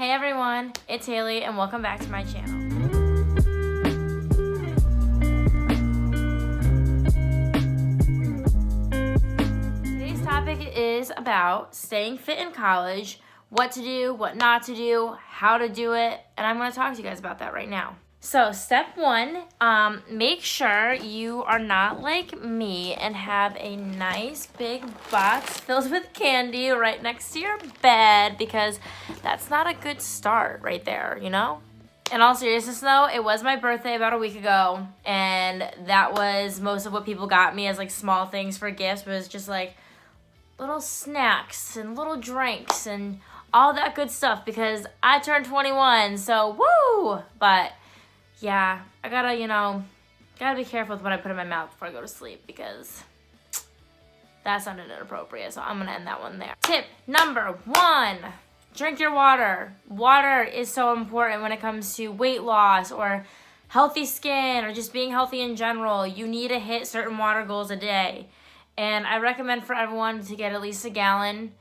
Hey everyone, it's Haley and welcome back to my channel. Today's topic is about staying fit in college, what to do, what not to do, how to do it, and I'm going to talk to you guys about that right now. So step one, make sure you are not like me and have a nice big box filled with candy right next to your bed, because that's not a good start right there, you know? In all seriousness though, it was my birthday about a week ago, and that was most of what people got me as like small things for gifts, was just like little snacks and little drinks and all that good stuff, because I turned 21, so woo! But yeah, I gotta be careful with what I put in my mouth before I go to sleep, because that sounded inappropriate, so I'm gonna end that one there. Tip number one, drink your water. Water is so important when it comes to weight loss or healthy skin or just being healthy in general. You need to hit certain water goals a day. And I recommend for everyone to get at least a gallon.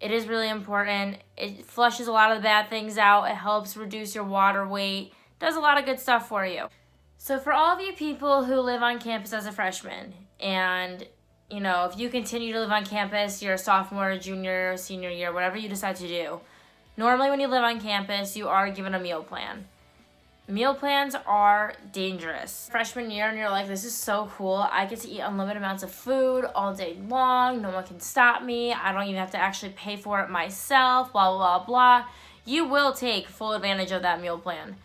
It is really important. It flushes a lot of the bad things out. It helps reduce your water weight. Does a lot of good stuff for you. So for all of you people who live on campus as a freshman, and you know, if you continue to live on campus, you're a sophomore, junior, senior year, whatever you decide to do, normally when you live on campus, you are given a meal plan. Meal plans are dangerous. Freshman year and you're like, this is so cool. I get to eat unlimited amounts of food all day long. No one can stop me. I don't even have to actually pay for it myself, blah, blah, blah. You will take full advantage of that meal plan.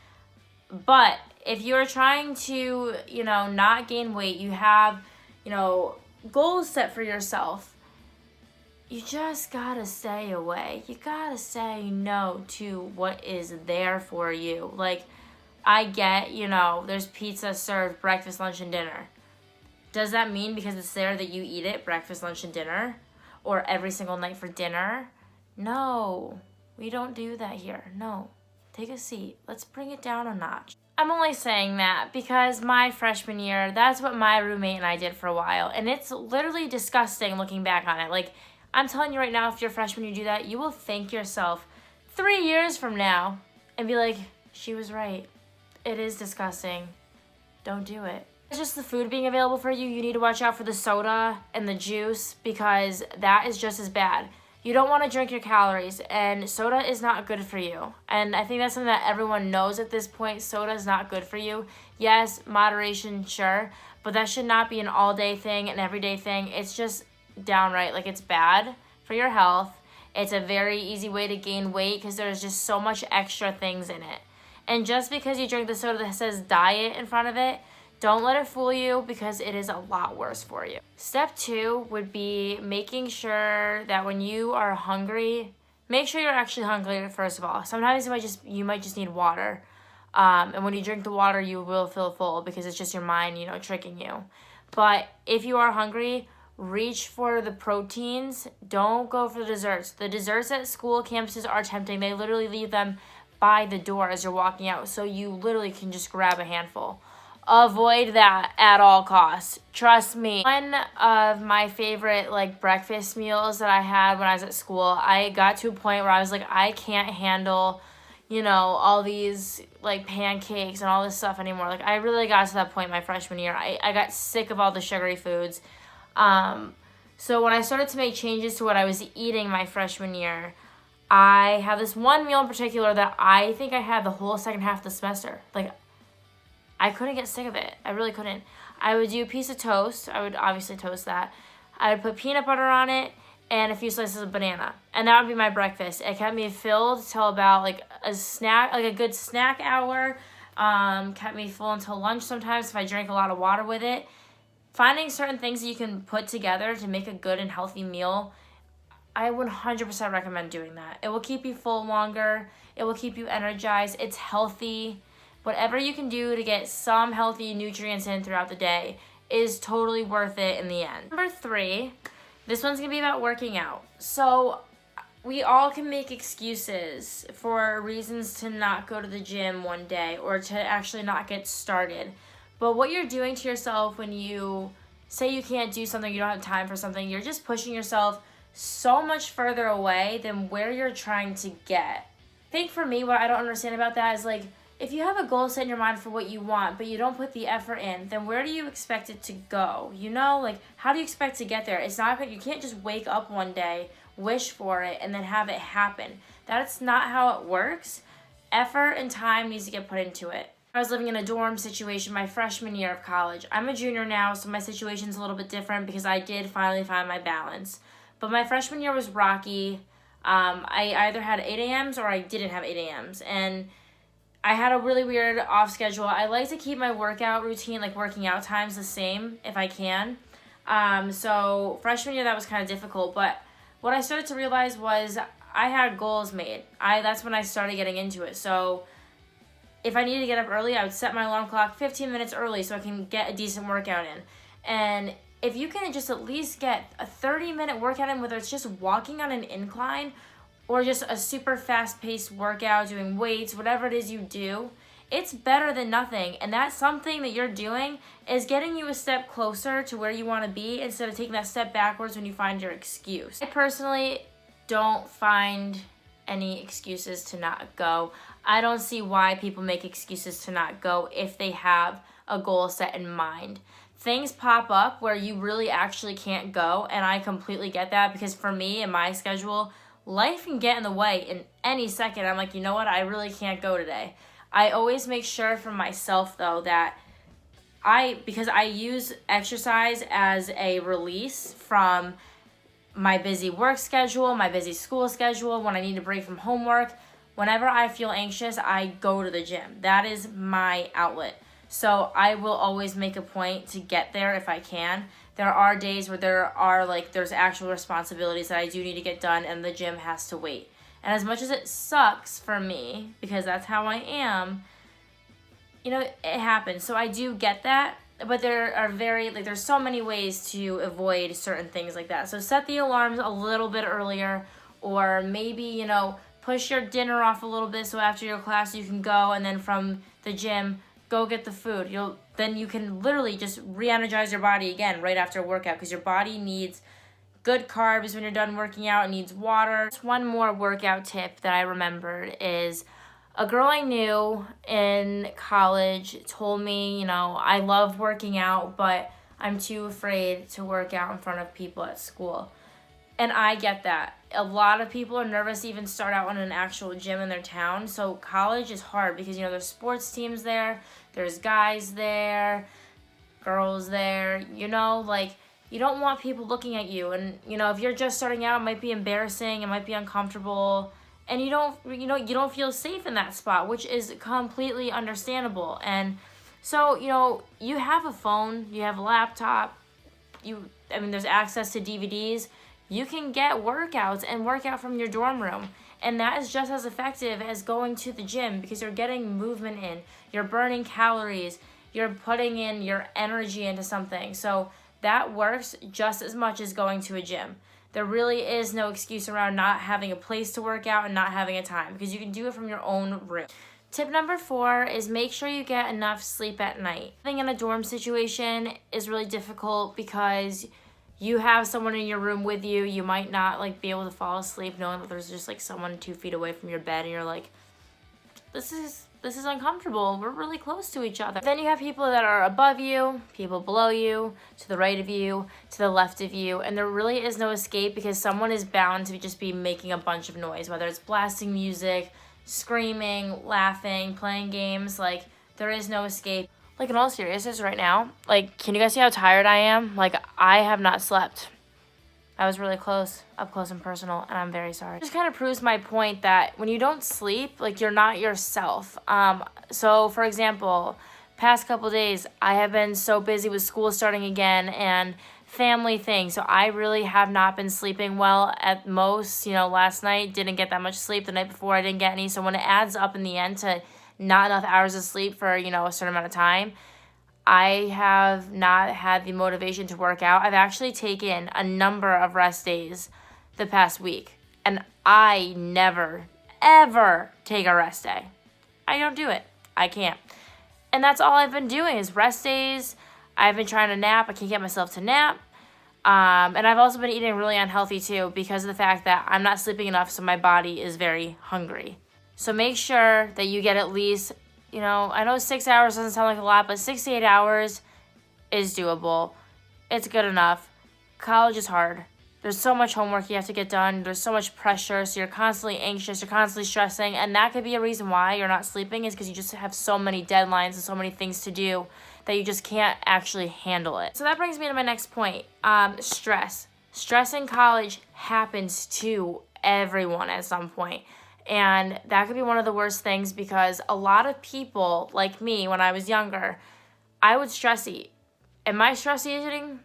But if you're trying to, not gain weight, you have, goals set for yourself, you just gotta stay away. You gotta say no to what is there for you. Like, I get, there's pizza served breakfast, lunch, and dinner. Does that mean because it's there that you eat it breakfast, lunch, and dinner? Or every single night for dinner? No, we don't do that here. No. Take a seat. Let's bring it down a notch. I'm only saying that because my freshman year, that's what my roommate and I did for a while. And it's literally disgusting looking back on it. Like, I'm telling you right now, if you're a freshman, you do that, you will thank yourself 3 years from now and be like, she was right. It is disgusting. Don't do it. It's just the food being available for you. You need to watch out for the soda and the juice, because that is just as bad. You don't want to drink your calories, and soda is not good for you. And I think that's something that everyone knows at this point. Soda is not good for you. Yes, moderation, sure, but that should not be an all-day thing, an everyday thing. It's just downright, like, it's bad for your health. It's a very easy way to gain weight because there's just so much extra things in it. And just because you drink the soda that says diet in front of it, don't let it fool you, because it is a lot worse for you. Step two would be making sure that when you are hungry, make sure you're actually hungry first of all. Sometimes you might just need water. And when you drink the water, you will feel full because it's just your mind, tricking you. But if you are hungry, reach for the proteins. Don't go for the desserts. The desserts at school campuses are tempting. They literally leave them by the door as you're walking out, so you literally can just grab a handful. Avoid that at all costs. Trust me. One of my favorite breakfast meals that I had when I was at school, I got to a point where I was like, I can't handle, all these pancakes and all this stuff anymore. Like, I really got to that point my freshman year. I got sick of all the sugary foods. So when I started to make changes to what I was eating my freshman year, I have this one meal in particular that I think I had the whole second half of the semester. I couldn't get sick of it. I really couldn't. I would do a piece of toast. I would obviously toast that. I would put peanut butter on it and a few slices of banana. And that would be my breakfast. It kept me filled till about a good snack hour. Kept me full until lunch sometimes if I drank a lot of water with it. Finding certain things that you can put together to make a good and healthy meal, I 100% recommend doing that. It will keep you full longer. It will keep you energized. It's healthy. Whatever you can do to get some healthy nutrients in throughout the day is totally worth it in the end. Number three, this one's going to be about working out. So we all can make excuses for reasons to not go to the gym one day or to actually not get started. But what you're doing to yourself when you say you can't do something, you don't have time for something, you're just pushing yourself so much further away than where you're trying to get. I think for me, what I don't understand about that is like, if you have a goal set in your mind for what you want, but you don't put the effort in, then where do you expect it to go? You know, like, how do you expect to get there? It's not good. You can't just wake up one day, wish for it, and then have it happen. That's not how it works. Effort and time needs to get put into it. I was living in a dorm situation my freshman year of college. I'm a junior now, so my situation's a little bit different because I did finally find my balance. But my freshman year was rocky. I either had 8 a.m.s or I didn't have 8 a.m.s. And I had a really weird off schedule. I like to keep my workout routine, like working out times, the same if I can. So freshman year, that was kind of difficult. But what I started to realize was I had goals made. That's when I started getting into it. So if I needed to get up early, I would set my alarm clock 15 minutes early so I can get a decent workout in. And if you can just at least get a 30-minute workout in, whether it's just walking on an incline or just a super fast-paced workout, doing weights, whatever it is you do, it's better than nothing. And that's something that you're doing is getting you a step closer to where you want to be instead of taking that step backwards when you find your excuse. I personally don't find any excuses to not go. I don't see why people make excuses to not go if they have a goal set in mind. Things pop up where you really actually can't go, and I completely get that because for me and my schedule, life can get in the way in any second. I'm like, you know what? I really can't go today. I always make sure for myself, though, that because I use exercise as a release from my busy work schedule, my busy school schedule, when I need to break from homework. Whenever I feel anxious, I go to the gym. That is my outlet. So I will always make a point to get there if I can. There are days where there's actual responsibilities that I do need to get done and the gym has to wait. And as much as it sucks for me, because that's how I am, it happens. So I do get that, but there are there's so many ways to avoid certain things like that. So set the alarms a little bit earlier, or maybe, push your dinner off a little bit so after your class you can go, and then from the gym, go get the food. Then you can literally just re-energize your body again right after a workout because your body needs good carbs when you're done working out. It needs water. Just one more workout tip that I remembered is a girl I knew in college told me, I love working out, but I'm too afraid to work out in front of people at school. And I get that. A lot of people are nervous to even start out in an actual gym in their town. So college is hard because, there's sports teams there. There's guys there, girls there. You don't want people looking at you. And, if you're just starting out, it might be embarrassing. It might be uncomfortable. And you don't feel safe in that spot, which is completely understandable. And so, you have a phone, you have a laptop, there's access to DVDs. You can get workouts and work out from your dorm room. And that is just as effective as going to the gym because you're getting movement in. You're burning calories. You're putting in your energy into something. So that works just as much as going to a gym. There really is no excuse around not having a place to work out and not having a time because you can do it from your own room. Tip number 4 is make sure you get enough sleep at night. Living in a dorm situation is really difficult because you have someone in your room with you. You might not be able to fall asleep knowing that there's just someone 2 feet away from your bed and you're like, this is uncomfortable. We're really close to each other. Then you have people that are above you, people below you, to the right of you, to the left of you, and there really is no escape because someone is bound to just be making a bunch of noise, whether it's blasting music, screaming, laughing, playing games. There is no escape. In all seriousness right now, can you guys see how tired I am? I have not slept. I was really close, up close and personal, and I'm very sorry. It just kind of proves my point that when you don't sleep, you're not yourself. So, for example, past couple days, I have been so busy with school starting again and family things. So I really have not been sleeping well at most. Last night, didn't get that much sleep. The night before, I didn't get any. So when it adds up in the end to not enough hours of sleep for, a certain amount of time, I have not had the motivation to work out. I've actually taken a number of rest days the past week, and I never, ever take a rest day. I don't do it. I can't. And that's all I've been doing is rest days. I've been trying to nap. I can't get myself to nap. And I've also been eating really unhealthy too because of the fact that I'm not sleeping enough, so my body is very hungry. So make sure that you get at least, you know, I know 6 hours doesn't sound like a lot, but 6 to 8 hours is doable. It's good enough. College is hard. There's so much homework you have to get done. There's so much pressure, so you're constantly anxious, you're constantly stressing, and that could be a reason why you're not sleeping, is because you just have so many deadlines and so many things to do that you just can't actually handle it. So that brings me to my next point, stress. Stress in college happens to everyone at some point, and that could be one of the worst things, because a lot of people, like me, when I was younger, I would stress eat. And my stress eating,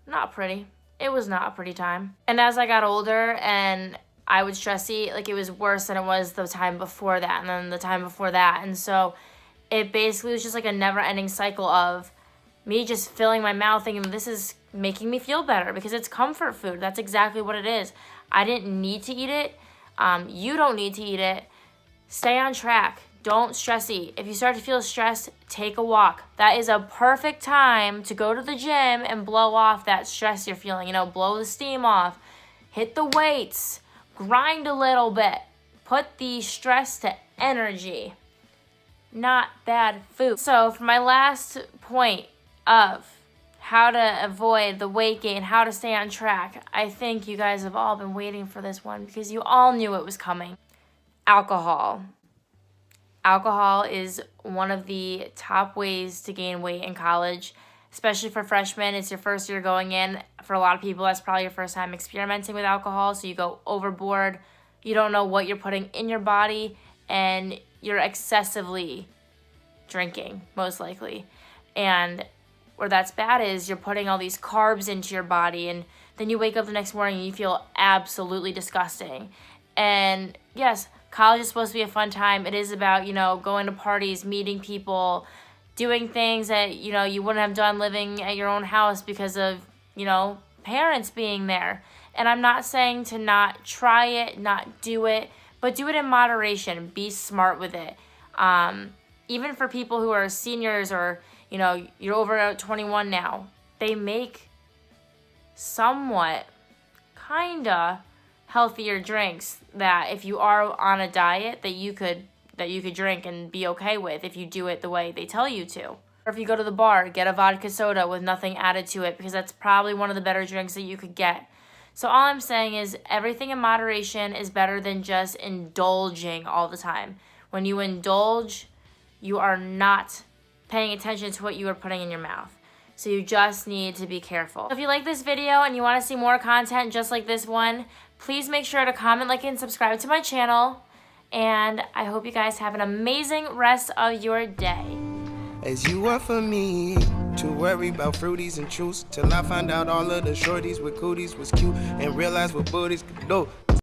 not pretty. It was not a pretty time. And as I got older and I would stress eat, like, it was worse than it was the time before that and then the time before that. And so it basically was just like a never-ending cycle of me just filling my mouth thinking this is making me feel better because it's comfort food. That's exactly what it is. I didn't need to eat it. You don't need to eat it. Stay on track. Don't stress eat. If you start to feel stressed, take a walk. That is a perfect time to go to the gym and blow off that stress you're feeling. You know, blow the steam off. Hit the weights. Grind a little bit. Put the stress to energy, not bad food. So for my last point of how to avoid the weight gain, how to stay on track, I think you guys have all been waiting for this one because you all knew it was coming. Alcohol. Alcohol is one of the top ways to gain weight in college, especially for freshmen. It's your first year going in. For a lot of people, that's probably your first time experimenting with alcohol, so you go overboard. You don't know what you're putting in your body, and you're excessively drinking, most likely. And where that's bad is you're putting all these carbs into your body, and then you wake up the next morning and you feel absolutely disgusting. And yes, college is supposed to be a fun time. It is about, you know, going to parties, meeting people, doing things that, you know, you wouldn't have done living at your own house because of, you know, parents being there. And I'm not saying to not try it, not do it, but do it in moderation. Be smart with it. Even for people who are seniors or, you know, you're over 21 now, they make somewhat, kinda healthier drinks that if you are on a diet that you could drink and be okay with if you do it the way they tell you to. Or if you go to the bar, get a vodka soda with nothing added to it, because that's probably one of the better drinks that you could get. So all I'm saying is everything in moderation is better than just indulging all the time. When you indulge, you are not paying attention to what you are putting in your mouth. So you just need to be careful. If you like this video and you want to see more content just like this one, please make sure to comment, like, and subscribe to my channel. And I hope you guys have an amazing rest of your day. As you were for me to worry about fruities and truths till I find out all of the shorties with cooties was cute and realize what booties could do.